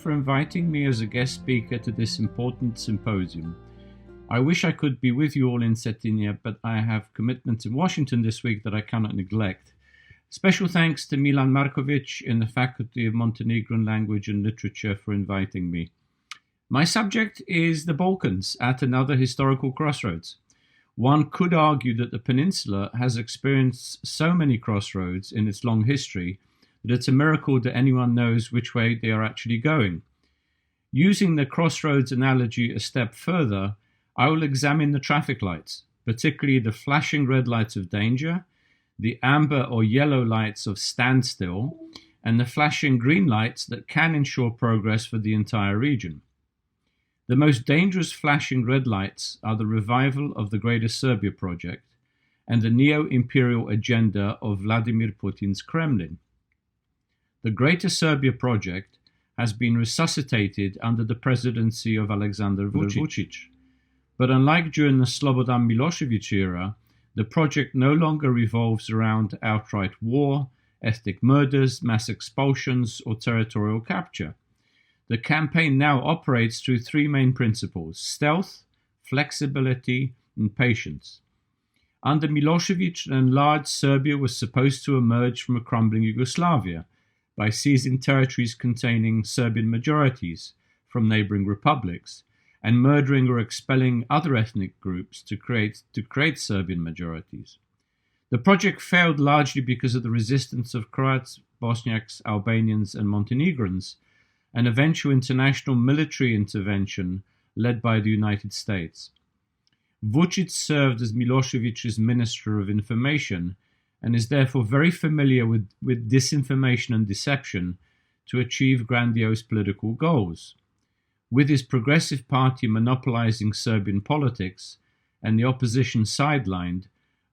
for inviting me as a guest speaker to this important symposium. I wish I could be with you all in Cetinjski, but I have commitments in Washington this week that I cannot neglect. Special thanks to Milan Markovic in the Faculty of Montenegrin Language and Literature for inviting me. My subject is the Balkans at another historical crossroads. One could argue that the peninsula has experienced so many crossroads in its long history that it's a miracle that anyone knows which way they are actually going. Using the crossroads analogy a step further, I will examine the traffic lights, particularly the flashing red lights of danger, the amber or yellow lights of standstill, and the flashing green lights that can ensure progress for the entire region. The most dangerous flashing red lights are the revival of the Greater Serbia project and the neo-imperial agenda of Vladimir Putin's Kremlin. The Greater Serbia project has been resuscitated under the presidency of Aleksandar Vučić. But unlike during the Slobodan Milošević era, the project no longer revolves around outright war, ethnic murders, mass expulsions, or territorial capture. The campaign now operates through three main principles: stealth, flexibility, and patience. Under Milošević, an enlarged Serbia was supposed to emerge from a crumbling Yugoslavia by seizing territories containing Serbian majorities from neighboring republics and murdering or expelling other ethnic groups to create Serbian majorities. The project failed largely because of the resistance of Croats, Bosniaks, Albanians, and Montenegrins, and eventual international military intervention led by the United States. Vučić served as Milošević's Minister of Information and is therefore very familiar with disinformation and deception to achieve grandiose political goals. With his Progressive Party monopolizing Serbian politics and the opposition sidelined,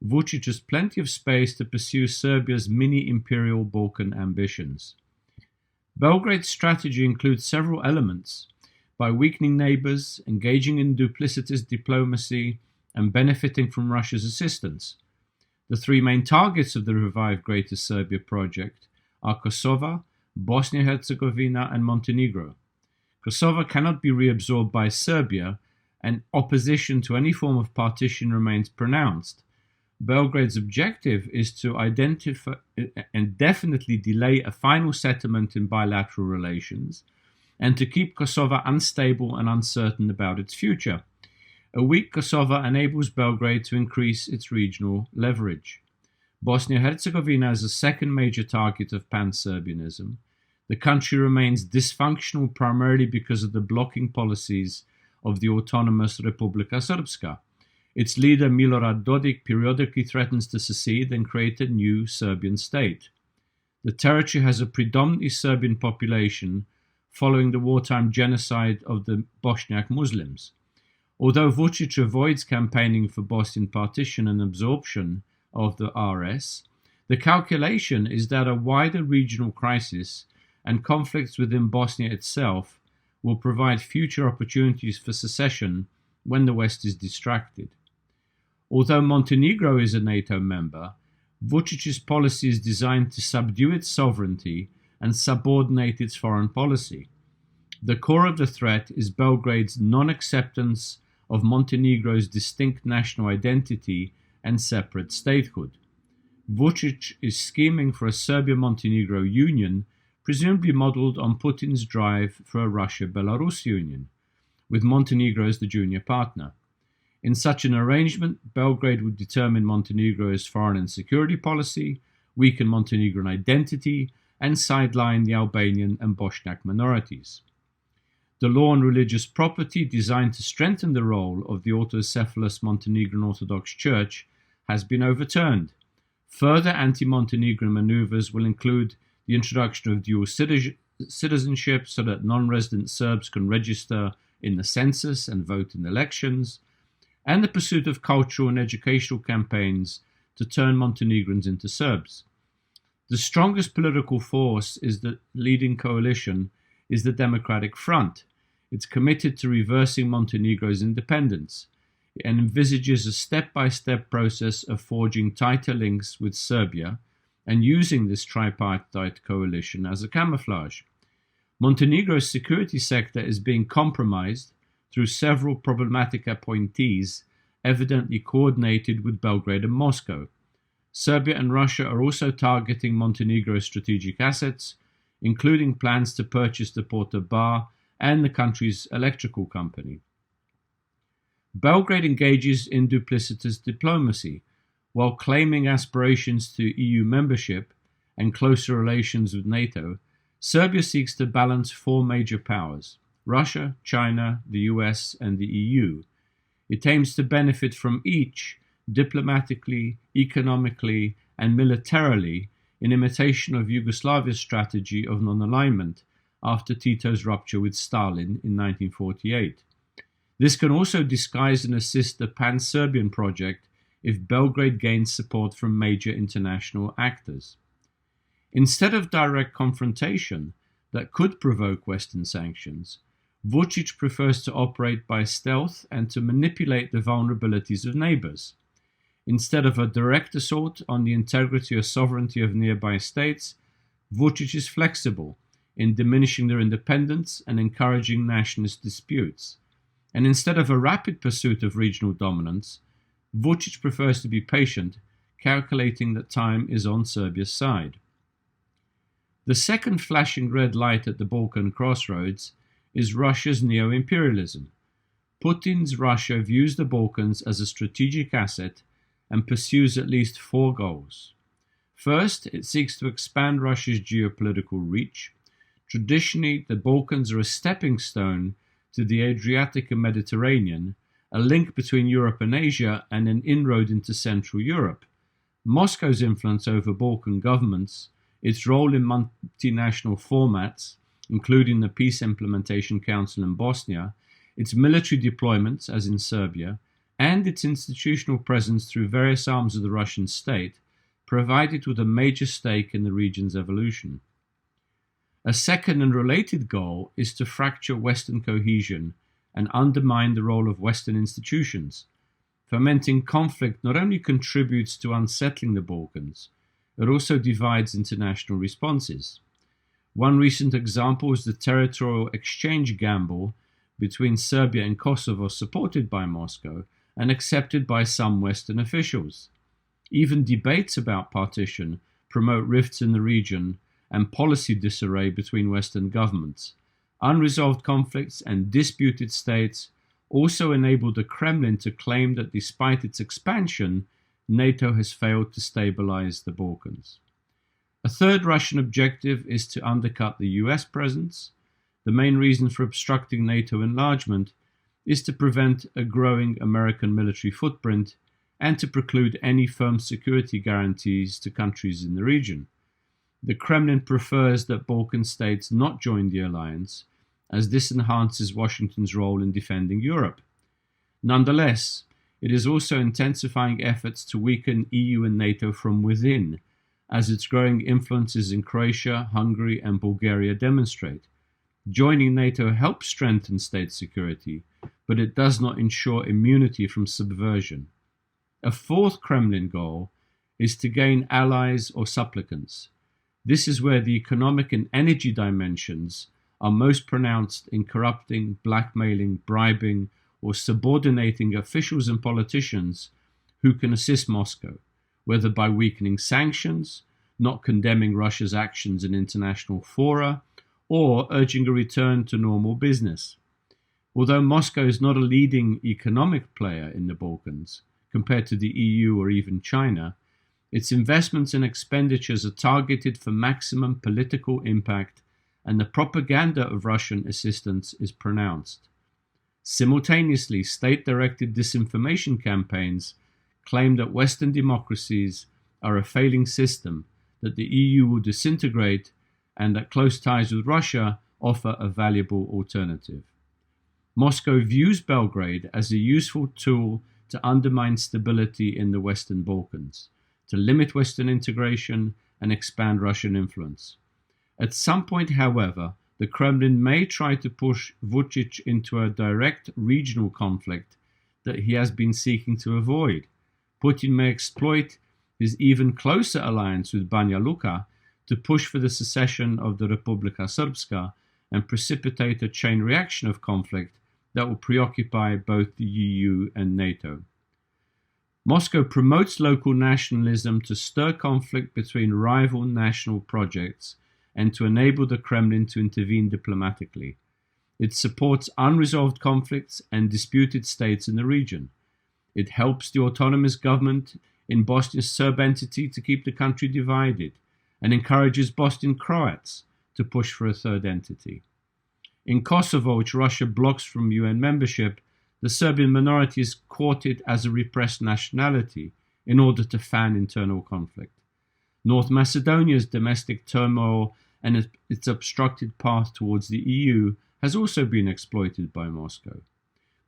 Vučić has plenty of space to pursue Serbia's mini-imperial Balkan ambitions. Belgrade's strategy includes several elements: by weakening neighbors, engaging in duplicitous diplomacy, and benefiting from Russia's assistance. The three main targets of the revived Greater Serbia project are Kosovo, Bosnia-Herzegovina, and Montenegro. Kosovo cannot be reabsorbed by Serbia, and opposition to any form of partition remains pronounced. Belgrade's objective is to identify and definitely delay a final settlement in bilateral relations, and to keep Kosovo unstable and uncertain about its future. A weak Kosovo enables Belgrade to increase its regional leverage. Bosnia-Herzegovina is a second major target of pan-Serbianism. The country remains dysfunctional primarily because of the blocking policies of the autonomous Republika Srpska. Its leader Milorad Dodik periodically threatens to secede and create a new Serbian state. The territory has a predominantly Serbian population following the wartime genocide of the Bosniak Muslims. Although Vučić avoids campaigning for Bosnian partition and absorption of the RS, the calculation is that a wider regional crisis and conflicts within Bosnia itself will provide future opportunities for secession when the West is distracted. Although Montenegro is a NATO member, Vučić's policy is designed to subdue its sovereignty and subordinate its foreign policy. The core of the threat is Belgrade's non-acceptance of Montenegro's distinct national identity and separate statehood. Vučić is scheming for a Serbia-Montenegro union, presumably modelled on Putin's drive for a Russia-Belarus union, with Montenegro as the junior partner. In such an arrangement, Belgrade would determine Montenegro's foreign and security policy, weaken Montenegrin identity, and sideline the Albanian and Bosniak minorities. The law on religious property, designed to strengthen the role of the autocephalous Montenegrin Orthodox Church, has been overturned. Further anti-Montenegrin maneuvers will include the introduction of dual citizenship so that non-resident Serbs can register in the census and vote in elections, and the pursuit of cultural and educational campaigns to turn Montenegrins into Serbs. The strongest political force is the leading coalition is the Democratic Front. It's committed to reversing Montenegro's independence and envisages a step-by-step process of forging tighter links with Serbia and using this tripartite coalition as a camouflage. Montenegro's security sector is being compromised through several problematic appointees, evidently coordinated with Belgrade and Moscow. Serbia and Russia are also targeting Montenegro's strategic assets, including plans to purchase the port of Bar and the country's electrical company. Belgrade engages in duplicitous diplomacy. While claiming aspirations to EU membership and closer relations with NATO, Serbia seeks to balance four major powers: Russia, China, the US, and the EU. It aims to benefit from each diplomatically, economically, and militarily, in imitation of Yugoslavia's strategy of non-alignment after Tito's rupture with Stalin in 1948. This can also disguise and assist the pan-Serbian project if Belgrade gains support from major international actors. Instead of direct confrontation that could provoke Western sanctions, Vučić prefers to operate by stealth and to manipulate the vulnerabilities of neighbors. Instead of a direct assault on the integrity or sovereignty of nearby states, Vučić is flexible in diminishing their independence and encouraging nationalist disputes. And instead of a rapid pursuit of regional dominance, Vučić prefers to be patient, calculating that time is on Serbia's side. The second flashing red light at the Balkan crossroads is Russia's neo-imperialism. Putin's Russia views the Balkans as a strategic asset and pursues at least four goals. First, it seeks to expand Russia's geopolitical reach. Traditionally, the Balkans are a stepping stone to the Adriatic and Mediterranean, a link between Europe and Asia, and an inroad into Central Europe. Moscow's influence over Balkan governments, its role in multinational formats, including the Peace Implementation Council in Bosnia, its military deployments, as in Serbia, and its institutional presence through various arms of the Russian state, provide it with a major stake in the region's evolution. A second and related goal is to fracture Western cohesion and undermine the role of Western institutions. Fomenting conflict not only contributes to unsettling the Balkans, it also divides international responses. One recent example is the territorial exchange gamble between Serbia and Kosovo, supported by Moscow and accepted by some Western officials. Even debates about partition promote rifts in the region and policy disarray between Western governments. Unresolved conflicts and disputed states also enable the Kremlin to claim that despite its expansion, NATO has failed to stabilize the Balkans. A third Russian objective is to undercut the US presence. The main reason for obstructing NATO enlargement is to prevent a growing American military footprint and to preclude any firm security guarantees to countries in the region. The Kremlin prefers that Balkan states not join the alliance, as this enhances Washington's role in defending Europe. Nonetheless, it is also intensifying efforts to weaken EU and NATO from within, as its growing influences in Croatia, Hungary, and Bulgaria demonstrate. Joining NATO helps strengthen state security, but it does not ensure immunity from subversion. A fourth Kremlin goal is to gain allies or supplicants. This is where the economic and energy dimensions are most pronounced in corrupting, blackmailing, bribing, or subordinating officials and politicians who can assist Moscow, whether by weakening sanctions, not condemning Russia's actions in international fora, or urging a return to normal business. Although Moscow is not a leading economic player in the Balkans, compared to the EU or even China, its investments and expenditures are targeted for maximum political impact, and the propaganda of Russian assistance is pronounced. Simultaneously, state-directed disinformation campaigns claim that Western democracies are a failing system, that the EU will disintegrate, and that close ties with Russia offer a valuable alternative. Moscow views Belgrade as a useful tool to undermine stability in the Western Balkans, to limit Western integration and expand Russian influence. At some point, however, the Kremlin may try to push Vučić into a direct regional conflict that he has been seeking to avoid. Putin may exploit his even closer alliance with Banja Luka to push for the secession of the Republika Srpska and precipitate a chain reaction of conflict that will preoccupy both the EU and NATO. Moscow promotes local nationalism to stir conflict between rival national projects and to enable the Kremlin to intervene diplomatically. It supports unresolved conflicts and disputed states in the region. It helps the autonomous government in Bosnia's Serb entity to keep the country divided and encourages Bosnian Croats to push for a third entity. In Kosovo, which Russia blocks from UN membership, the Serbian minority is courted as a repressed nationality in order to fan internal conflict. North Macedonia's domestic turmoil and its obstructed path towards the EU has also been exploited by Moscow.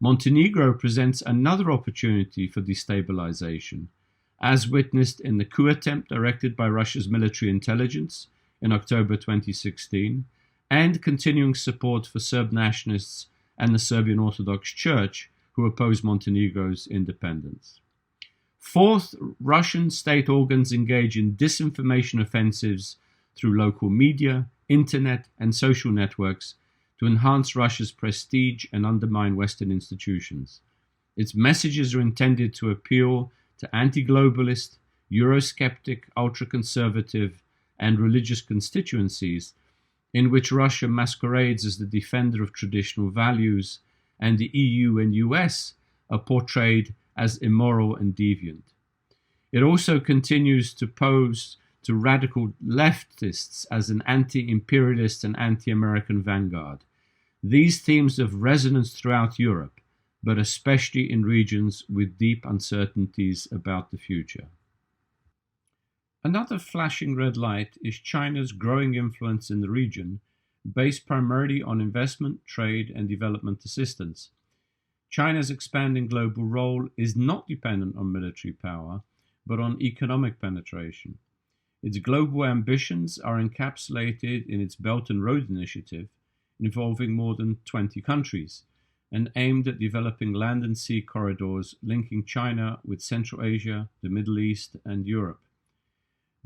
Montenegro presents another opportunity for destabilization, as witnessed in the coup attempt directed by Russia's military intelligence in October 2016, and continuing support for Serb nationalists and the Serbian Orthodox Church, who oppose Montenegro's independence. Fourth, Russian state organs engage in disinformation offensives through local media, internet, and social networks to enhance Russia's prestige and undermine Western institutions. Its messages are intended to appeal to anti-globalist, Eurosceptic, ultra-conservative, and religious constituencies in which Russia masquerades as the defender of traditional values, and the EU and US are portrayed as immoral and deviant. It also continues to pose to radical leftists as an anti-imperialist and anti-American vanguard. These themes have resonance throughout Europe, but especially in regions with deep uncertainties about the future. Another flashing red light is China's growing influence in the region, based primarily on investment, trade, and development assistance. China's expanding global role is not dependent on military power, but on economic penetration. Its global ambitions are encapsulated in its Belt and Road Initiative, involving more than 20 countries, and aimed at developing land and sea corridors linking China with Central Asia, the Middle East, and Europe.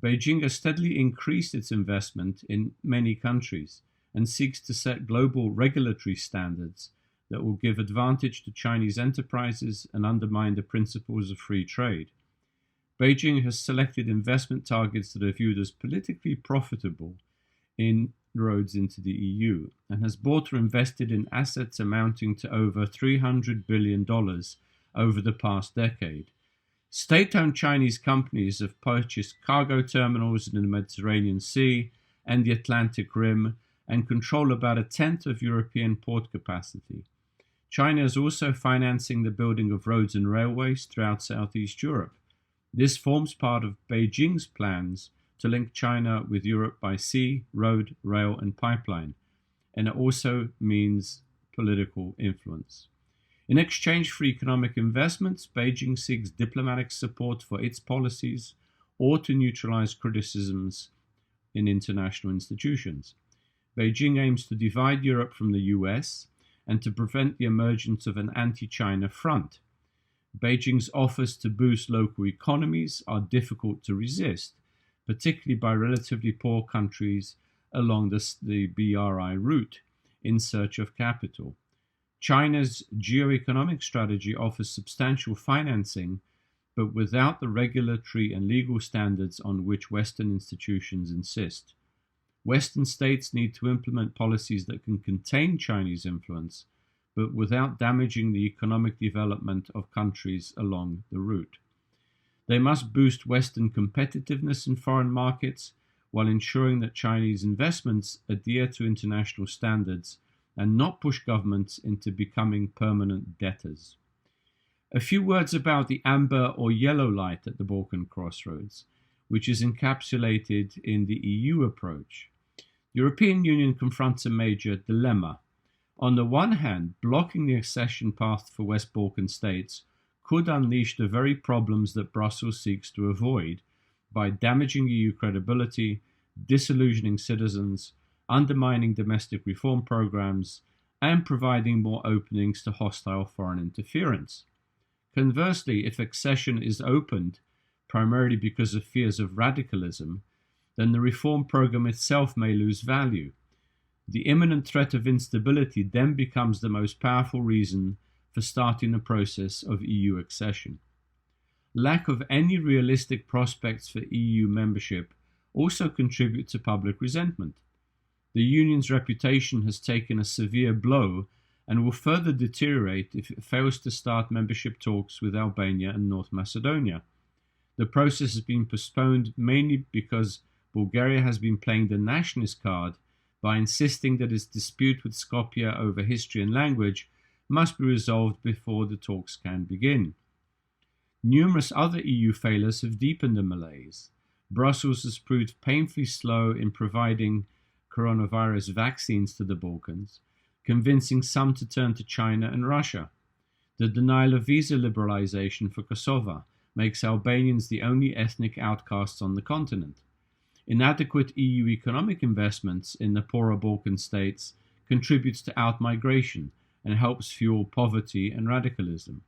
Beijing has steadily increased its investment in many countries and seeks to set global regulatory standards that will give advantage to Chinese enterprises and undermine the principles of free trade. Beijing has selected investment targets that are viewed as politically profitable inroads into the EU and has bought or invested in assets amounting to over $300 billion over the past decade. State-owned Chinese companies have purchased cargo terminals in the Mediterranean Sea and the Atlantic Rim and control about a tenth of European port capacity. China is also financing the building of roads and railways throughout Southeast Europe. This forms part of Beijing's plans to link China with Europe by sea, road, rail, and pipeline, and it also means political influence. In exchange for economic investments, Beijing seeks diplomatic support for its policies or to neutralize criticisms in international institutions. Beijing aims to divide Europe from the US and to prevent the emergence of an anti-China front. Beijing's offers to boost local economies are difficult to resist, particularly by relatively poor countries along the BRI route in search of capital. China's geoeconomic strategy offers substantial financing, but without the regulatory and legal standards on which Western institutions insist. Western states need to implement policies that can contain Chinese influence, but without damaging the economic development of countries along the route. They must boost Western competitiveness in foreign markets while ensuring that Chinese investments adhere to international standards and not push governments into becoming permanent debtors. A few words about the amber or yellow light at the Balkan Crossroads, which is encapsulated in the EU approach. The European Union confronts a major dilemma. On the one hand, blocking the accession path for West Balkan states could unleash the very problems that Brussels seeks to avoid by damaging EU credibility, disillusioning citizens, undermining domestic reform programs, and providing more openings to hostile foreign interference. Conversely, if accession is opened primarily because of fears of radicalism, then the reform program itself may lose value. The imminent threat of instability then becomes the most powerful reason for starting the process of EU accession. Lack of any realistic prospects for EU membership also contribute to public resentment. The Union's reputation has taken a severe blow and will further deteriorate if it fails to start membership talks with Albania and North Macedonia. The process has been postponed mainly because Bulgaria has been playing the nationalist card by insisting that its dispute with Skopje over history and language must be resolved before the talks can begin. Numerous other EU failures have deepened the malaise. Brussels has proved painfully slow in providing coronavirus vaccines to the Balkans, convincing some to turn to China and Russia. The denial of visa liberalization for Kosovo makes Albanians the only ethnic outcasts on the continent. Inadequate EU economic investments in the poorer Balkan states contributes to outmigration and helps fuel poverty and radicalism.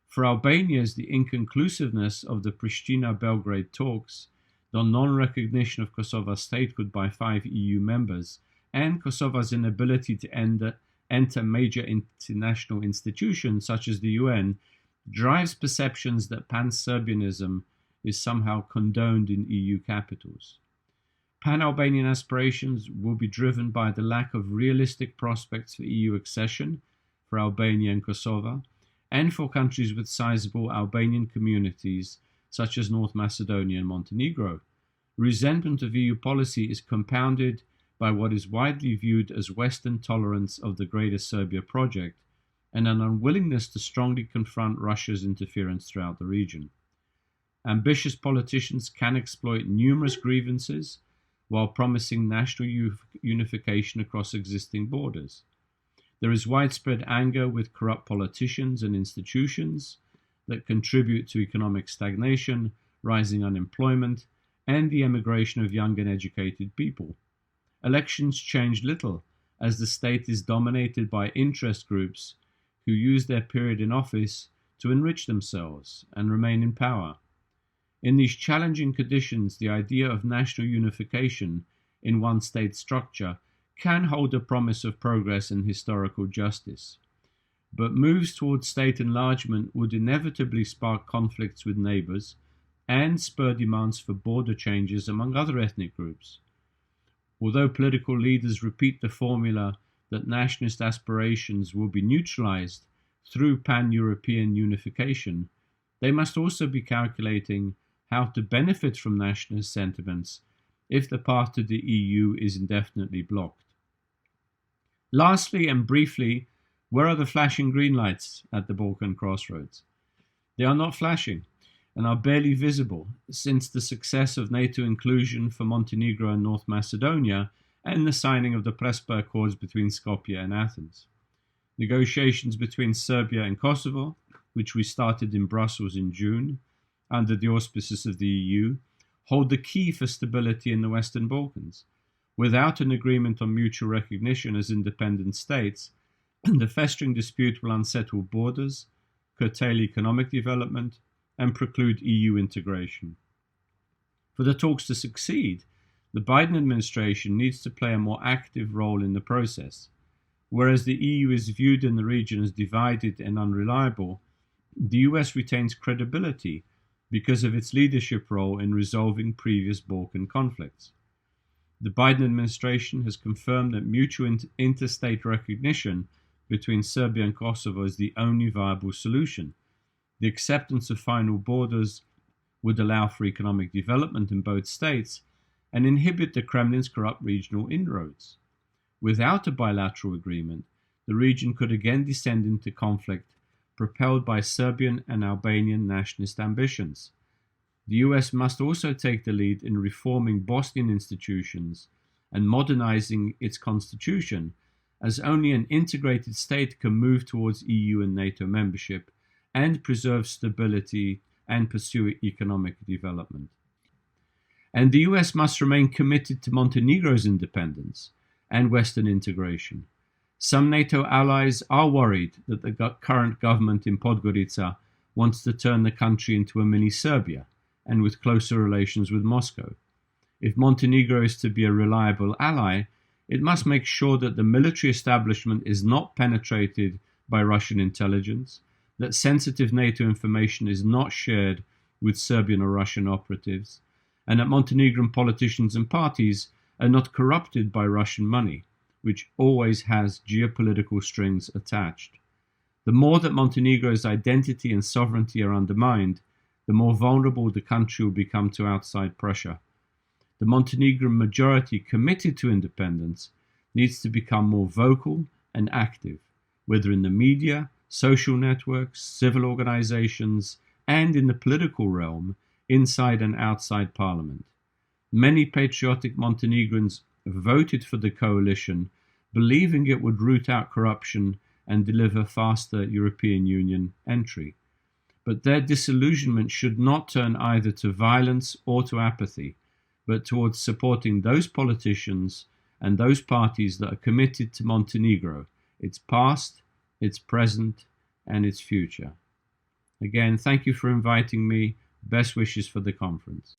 For Albanians, the inconclusiveness of the Pristina-Belgrade talks, the non-recognition of Kosovo's statehood by 5 EU members, and Kosovo's inability to enter major international institutions such as the UN drives perceptions that pan-Serbianism is somehow condoned in EU capitals. Pan-Albanian aspirations will be driven by the lack of realistic prospects for EU accession for Albania and Kosovo, and for countries with sizable Albanian communities such as North Macedonia and Montenegro. Resentment of EU policy is compounded by what is widely viewed as Western tolerance of the Greater Serbia project and an unwillingness to strongly confront Russia's interference throughout the region. Ambitious politicians can exploit numerous grievances while promising national unification across existing borders. There is widespread anger with corrupt politicians and institutions that contribute to economic stagnation, rising unemployment, and the emigration of young and educated people. Elections change little, as the state is dominated by interest groups who use their period in office to enrich themselves and remain in power. In these challenging conditions, the idea of national unification in one state structure can hold a promise of progress and historical justice. But moves towards state enlargement would inevitably spark conflicts with neighbors and spur demands for border changes among other ethnic groups. Although political leaders repeat the formula that nationalist aspirations will be neutralized through pan-European unification, they must also be calculating how to benefit from nationalist sentiments if the path to the EU is indefinitely blocked. Lastly and briefly, where are the flashing green lights at the Balkan crossroads? They are not flashing and are barely visible since the success of NATO inclusion for Montenegro and North Macedonia and the signing of the Prespa Accords between Skopje and Athens. Negotiations between Serbia and Kosovo, which we started in Brussels in June under the auspices of the EU, hold the key for stability in the Western Balkans. Without an agreement on mutual recognition as independent states, the festering dispute will unsettle borders, curtail economic development, and preclude EU integration. For the talks to succeed, the Biden administration needs to play a more active role in the process. Whereas the EU is viewed in the region as divided and unreliable, the US retains credibility because of its leadership role in resolving previous Balkan conflicts. The Biden administration has confirmed that mutual interstate recognition between Serbia and Kosovo is the only viable solution. The acceptance of final borders would allow for economic development in both states and inhibit the Kremlin's corrupt regional inroads. Without a bilateral agreement, the region could again descend into conflict, propelled by Serbian and Albanian nationalist ambitions. The US must also take the lead in reforming Bosnian institutions and modernizing its constitution, as only an integrated state can move towards EU and NATO membership and preserve stability and pursue economic development. And the US must remain committed to Montenegro's independence and Western integration. Some NATO allies are worried that the current government in Podgorica wants to turn the country into a mini Serbia and with closer relations with Moscow. If Montenegro is to be a reliable ally, It must make sure that the military establishment is not penetrated by Russian intelligence, that sensitive NATO information is not shared with Serbian or Russian operatives, and that Montenegrin politicians and parties are not corrupted by Russian money, which always has geopolitical strings attached. The more that Montenegro's identity and sovereignty are undermined, the more vulnerable the country will become to outside pressure. The Montenegrin majority committed to independence needs to become more vocal and active, whether in the media, social networks, civil organizations, and in the political realm, inside and outside parliament. Many patriotic Montenegrins voted for the coalition, believing it would root out corruption and deliver faster European Union entry. But their disillusionment should not turn either to violence or to apathy, but towards supporting those politicians and those parties that are committed to Montenegro, its past, its present, and its future. Again, thank you for inviting me. Best wishes for the conference.